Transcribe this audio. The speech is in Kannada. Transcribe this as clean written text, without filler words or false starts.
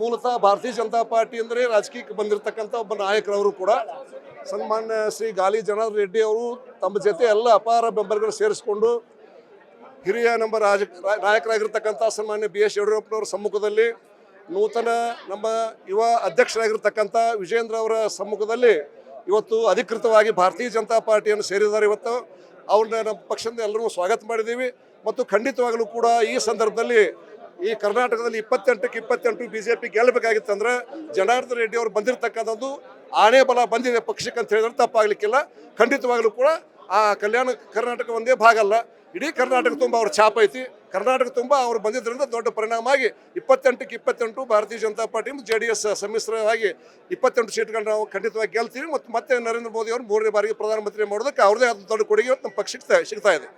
ಮೂಲತಃ ಭಾರತೀಯ ಜನತಾ ಪಾರ್ಟಿ ಅಂದರೆ ರಾಜಕೀಯಕ್ಕೆ ಬಂದಿರತಕ್ಕಂಥ ಒಬ್ಬ ನಾಯಕರವರು ಕೂಡ ಸನ್ಮಾನ್ಯ ಶ್ರೀ ಗಾಲಿ ಜನಾರ್ದನ್ ರೆಡ್ಡಿ ಅವರು ತಮ್ಮ ಜೊತೆ ಎಲ್ಲ ಅಪಾರ ಬೆಂಬಲಿಗರು ಸೇರಿಸಿಕೊಂಡು ಹಿರಿಯ ನಮ್ಮ ನಾಯಕರಾಗಿರ್ತಕ್ಕಂಥ ಸನ್ಮಾನ್ಯ ಬಿ ಎಸ್ ಯಡಿಯೂರಪ್ಪನವರ ಸಮ್ಮುಖದಲ್ಲಿ ನೂತನ ನಮ್ಮ ಯುವ ಅಧ್ಯಕ್ಷರಾಗಿರ್ತಕ್ಕಂಥ ವಿಜೇಂದ್ರ ಅವರ ಸಮ್ಮುಖದಲ್ಲಿ ಇವತ್ತು ಅಧಿಕೃತವಾಗಿ ಭಾರತೀಯ ಜನತಾ ಪಾರ್ಟಿಯನ್ನು ಸೇರಿದ್ದಾರೆ. ಇವತ್ತು ಅವ್ರನ್ನ ನಮ್ಮ ಪಕ್ಷದಿಂದ ಎಲ್ಲರೂ ಸ್ವಾಗತ ಮಾಡಿದ್ದೀವಿ ಮತ್ತು ಖಂಡಿತವಾಗಲೂ ಕೂಡ ಈ ಸಂದರ್ಭದಲ್ಲಿ ಈ ಕರ್ನಾಟಕದಲ್ಲಿ 28ಕ್ಕೆ 28 ಬಿಜೆಪಿ ಗೆಲ್ಲಬೇಕಾಗಿತ್ತಂದ್ರೆ ಜನಾರ್ದನ್ ರೆಡ್ಡಿ ಅವರು ಬಂದಿರತಕ್ಕಂಥದ್ದು ಆಣೆ ಬಲ ಬಂದಿದೆ ಪಕ್ಷಕ್ಕೆ ಅಂತ ಹೇಳಿದ್ರೆ ತಪ್ಪಾಗಲಿಕ್ಕಿಲ್ಲ. ಖಂಡಿತವಾಗಲೂ ಕೂಡ ಆ ಕಲ್ಯಾಣ ಕರ್ನಾಟಕ ಒಂದೇ ಭಾಗ ಅಲ್ಲ, ಇಡೀ ಕರ್ನಾಟಕ ತುಂಬ ಅವ್ರ ಛಾಪ್ ಐತಿ. ಕರ್ನಾಟಕ ತುಂಬ ಅವ್ರು ಬಂದಿದ್ದರಿಂದ ದೊಡ್ಡ ಪರಿಣಾಮ ಆಗಿ 28ಕ್ಕೆ 28 ಭಾರತೀಯ ಜನತಾ ಪಾರ್ಟಿ ಮತ್ತು JDS ಸಮ್ಮಿಶ್ರವಾಗಿ 28 ಸೀಟ್ಗಳನ್ನ ನಾವು ಖಂಡಿತವಾಗಿ ಗೆಲ್ತೀವಿ ಮತ್ತು ಮತ್ತೆ ನರೇಂದ್ರ ಮೋದಿ ಅವರು 3ನೇ ಬಾರಿಗೆ ಪ್ರಧಾನಮಂತ್ರಿ ಮಾಡೋದಕ್ಕೆ ಅವ್ರದೇ ಆದ ದೊಡ್ಡ ಕೊಡುಗೆ ನಮ್ಮ ಪಕ್ಷಕ್ಕೆ ಸಿಗ್ತಾ ಇದೆ.